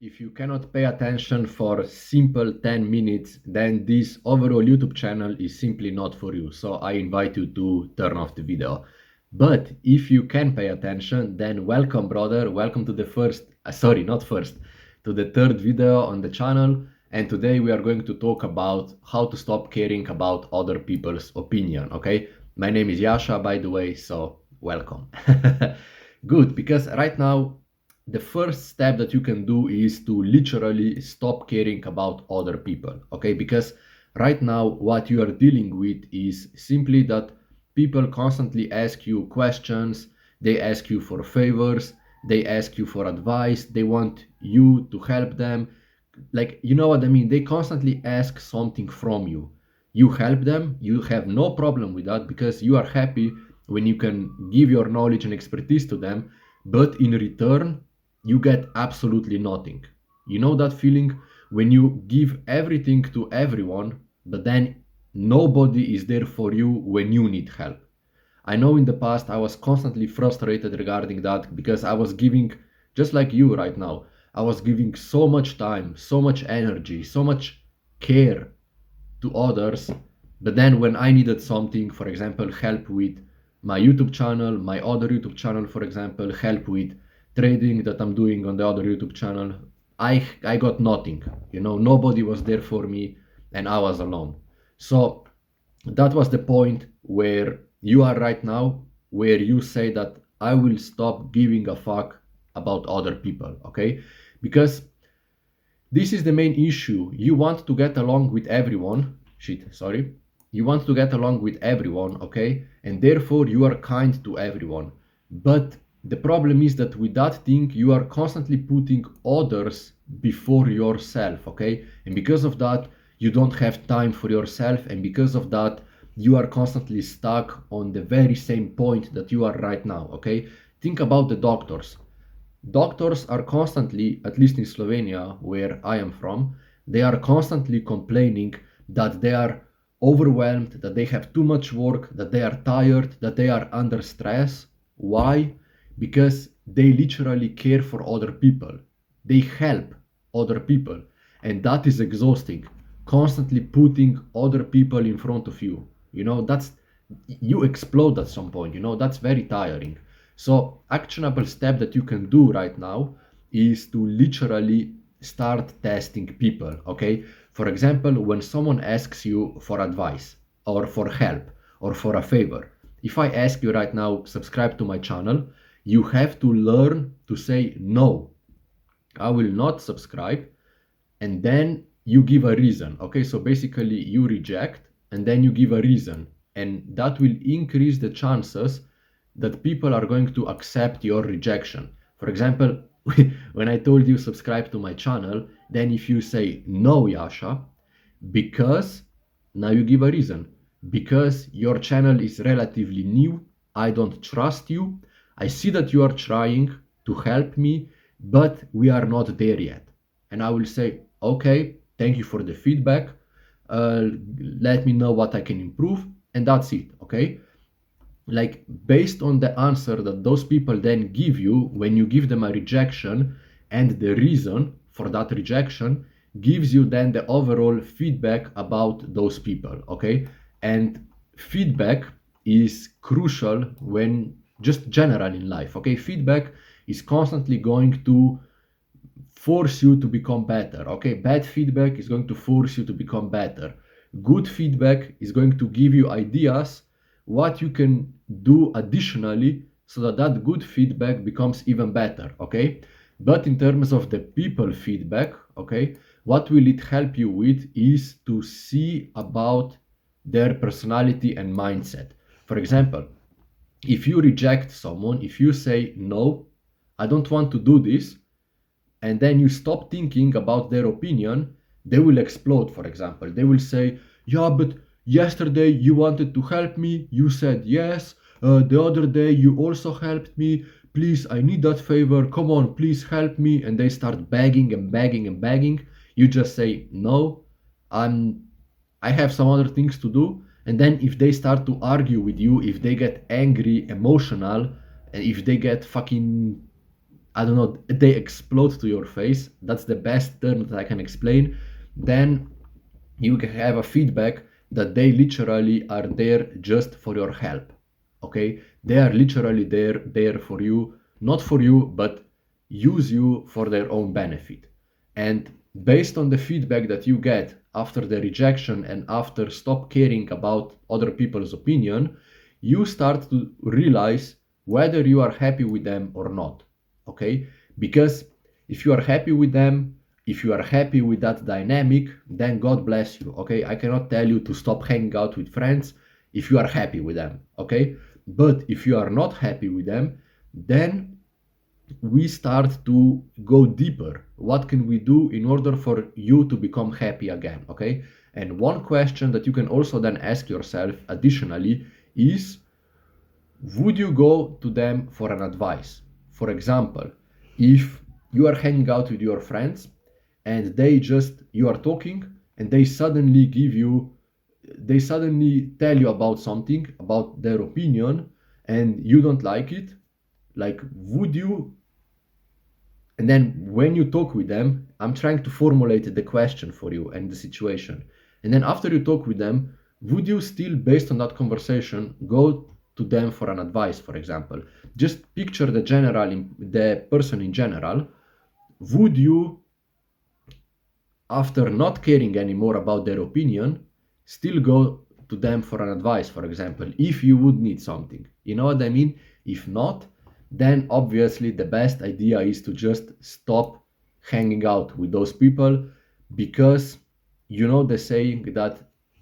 If you cannot pay attention for simple 10 minutes, then this overall YouTube channel is simply not for you. So I invite you to turn off the video. But if you can pay attention, then welcome, brother. Welcome to the to the third video on the channel. And today we are going to talk about how to stop caring about other people's opinion. Okay. My name is Yasha, by the way. So welcome. Good, because right now, the first step that you can do is to literally stop caring about other people, okay? Because right now what you are dealing with is simply that people constantly ask you questions, they ask you for favors, they ask you for advice, they want you to help them. Like, you know what I mean? They constantly ask something from you. You help them, you have no problem with that because you are happy when you can give your knowledge and expertise to them, but in return, you get absolutely nothing. You know that feeling when you give everything to everyone, but then nobody is there for you when you need help. I know in the past I was constantly frustrated regarding that because I was giving, just like you right now, I was giving so much time, so much energy, so much care to others. But then when I needed something, for example, help with my YouTube channel, my other YouTube channel, for example, help with trading that I'm doing on the other YouTube channel, I got nothing. You know, nobody was there for me and I was alone. So that was the point where you are right now, where you say that I will stop giving a fuck about other people, okay? Because this is the main issue. You want to get along with everyone. You want to get along with everyone, okay? And therefore you are kind to everyone. But the problem is that with that thing, you are constantly putting others before yourself, okay? And because of that, you don't have time for yourself. And because of that, you are constantly stuck on the very same point that you are right now, okay? Think about the doctors. Doctors are constantly, at least in Slovenia, where I am from, they are constantly complaining that they are overwhelmed, that they have too much work, that they are tired, that they are under stress. Why? Because they literally care for other people. They help other people. And that is exhausting. Constantly putting other people in front of you. You know, you explode at some point, you know, that's very tiring. So actionable step that you can do right now is to literally start testing people, okay? For example, when someone asks you for advice or for help or for a favor, if I ask you right now, subscribe to my channel, you have to learn to say no. I will not subscribe, and then you give a reason, okay? So basically you reject and then you give a reason, and that will increase the chances that people are going to accept your rejection. For example, when I told you subscribe to my channel, then if you say no, Yasha, because now you give a reason, because your channel is relatively new, I don't trust you, I see that you are trying to help me, but we are not there yet. And I will say, okay, thank you for the feedback, let me know what I can improve, and that's it, okay? Like, based on the answer that those people then give you when you give them a rejection, and the reason for that rejection gives you then the overall feedback about those people, okay? And feedback is crucial when just general in life, okay? Feedback is constantly going to force you to become better, okay? Bad feedback is going to force you to become better. Good feedback is going to give you ideas what you can do additionally so that that good feedback becomes even better, okay? But in terms of the people feedback, okay, what will it help you with is to see about their personality and mindset. For example, if you reject someone, if you say, no, I don't want to do this, and then you stop thinking about their opinion, they will explode, for example. They will say, yeah, but yesterday you wanted to help me, you said yes, the other day you also helped me, please, I need that favor, come on, please help me. And they start begging and begging and begging. You just say, no, I have some other things to do. And then if they start to argue with you, if they get angry, emotional, and if they get fucking I don't know, they explode to your face. That's the best term that I can explain. Then you can have a feedback that they literally are there just for your help. Okay, they are literally there for you, not for you, but use you for their own benefit. And based on the feedback that you get after the rejection and after stop caring about other people's opinion, you start to realize whether you are happy with them or not. Okay, because if you are happy with them, if you are happy with that dynamic, then God bless you. Okay, I cannot tell you to stop hanging out with friends if you are happy with them. Okay, but if you are not happy with them, then we start to go deeper. What can we do in order for you to become happy again? Okay, and one question that you can also then ask yourself additionally is, would you go to them for an advice? For example, if you are hanging out with your friends and you are talking and they suddenly tell you about something, about their opinion, and you don't like it, like, would you, and then when you talk with them, I'm trying to formulate the question for you and the situation. And then after you talk with them, would you still, based on that conversation, go to them for an advice, for example? Just picture the person in general. Would you, after not caring anymore about their opinion, still go to them for an advice, for example, if you would need something? You know what I mean? If not, then obviously the best idea is to just stop hanging out with those people, because you know the saying that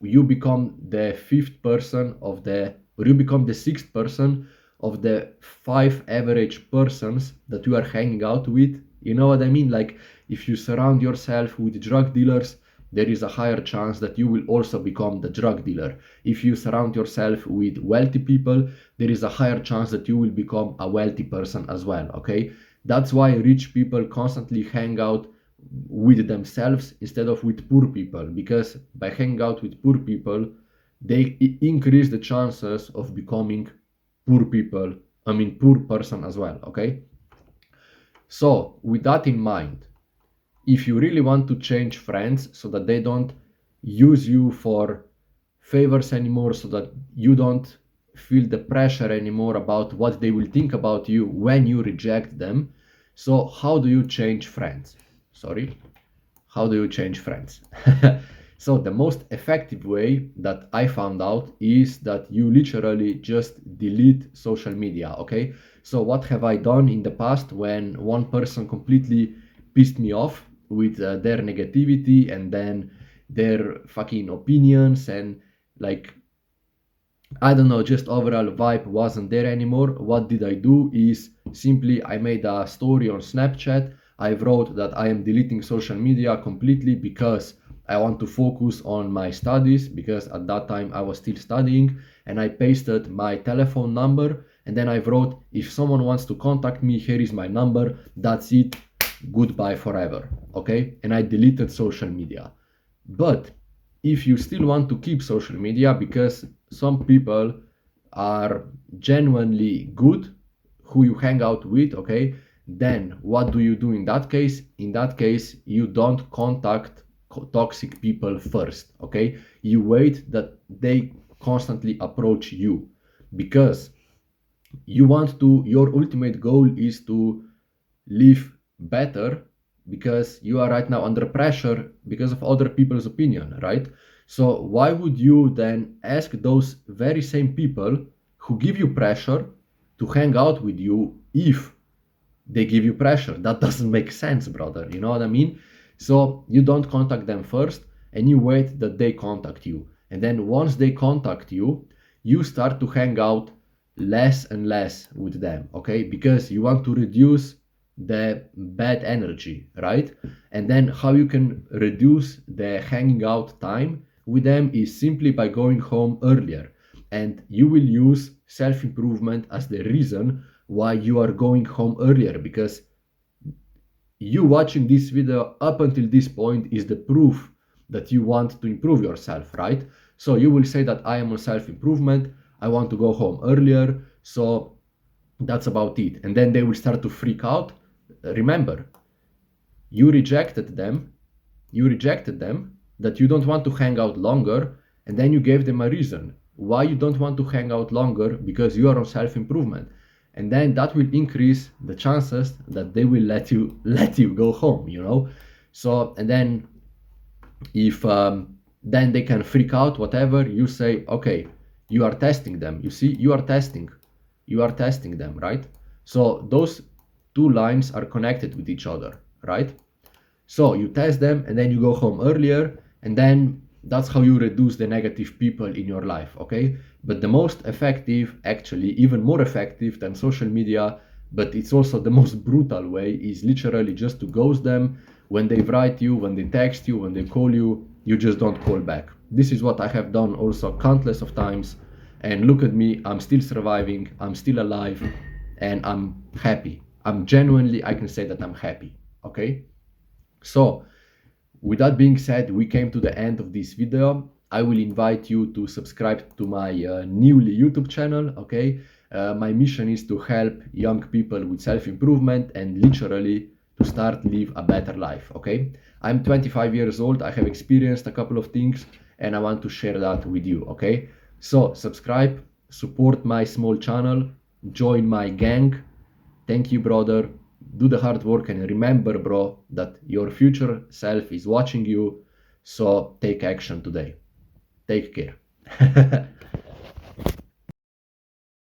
you become the fifth person of the, or you become the sixth person of the five average persons that you are hanging out with. You know what I mean? Like, if you surround yourself with drug dealers, there is a higher chance that you will also become the drug dealer. If you surround yourself with wealthy people, there is a higher chance that you will become a wealthy person as well. Okay, that's why rich people constantly hang out with themselves instead of with poor people, because by hanging out with poor people, they increase the chances of becoming poor person as well. Okay, so with that in mind, if you really want to change friends so that they don't use you for favors anymore, so that you don't feel the pressure anymore about what they will think about you when you reject them, so how do you change friends? Sorry, how do you change friends? So the most effective way that I found out is that you literally just delete social media. Okay, so what have I done in the past when one person completely pissed me off with their negativity and then their fucking opinions, and like, I don't know, just overall vibe wasn't there anymore? What did I do is simply I made a story on Snapchat. I wrote that I am deleting social media completely because I want to focus on my studies, because at that time I was still studying, and I pasted my telephone number, and then I wrote, if someone wants to contact me, here is my number. That's it. Goodbye forever. Okay? And I deleted social media. But if you still want to keep social media because some people are genuinely good who you hang out with, okay, then what do you do in that case? In that case, you don't contact toxic people first. Okay, you wait that they constantly approach you, because your ultimate goal is to live better, because you are right now under pressure because of other people's opinion, right? So why would you then ask those very same people who give you pressure to hang out with you if they give you pressure? That doesn't make sense, brother. You know what I mean? So you don't contact them first, and you wait that they contact you. And then once they contact you, you start to hang out less and less with them, okay? Because you want to reduce the bad energy, right? And then how you can reduce the hanging out time with them is simply by going home earlier. And you will use self-improvement as the reason why you are going home earlier, because you watching this video up until this point is the proof that you want to improve yourself, right? So you will say that I am on self-improvement, I want to go home earlier, so that's about it. And then they will start to freak out remember, you rejected them that you don't want to hang out longer, and then you gave them a reason why you don't want to hang out longer, because you are on self-improvement, and then that will increase the chances that they will let you go home, you know. So, and then if then they can freak out, whatever, you say, okay, you are testing them, you see, you are testing them, right? So those two lines are connected with each other, right? So you test them and then you go home earlier, and then that's how you reduce the negative people in your life, okay? But the most effective, actually even more effective than social media, but it's also the most brutal way, is literally just to ghost them. When they write you, when they text you, when they call you, you just don't call back. This is what I have done also countless of times, and look at me, I'm still surviving, I'm still alive, and I'm happy. I'm genuinely, I can say that I'm happy, okay? So, with that being said, we came to the end of this video. I will invite you to subscribe to my newly YouTube channel, okay? My mission is to help young people with self-improvement and literally to start live a better life, okay? I'm 25 years old, I have experienced a couple of things, and I want to share that with you, okay? So, subscribe, support my small channel, join my gang. Thank you, brother. Do the hard work, and remember, bro, that your future self is watching you. So take action today. Take care.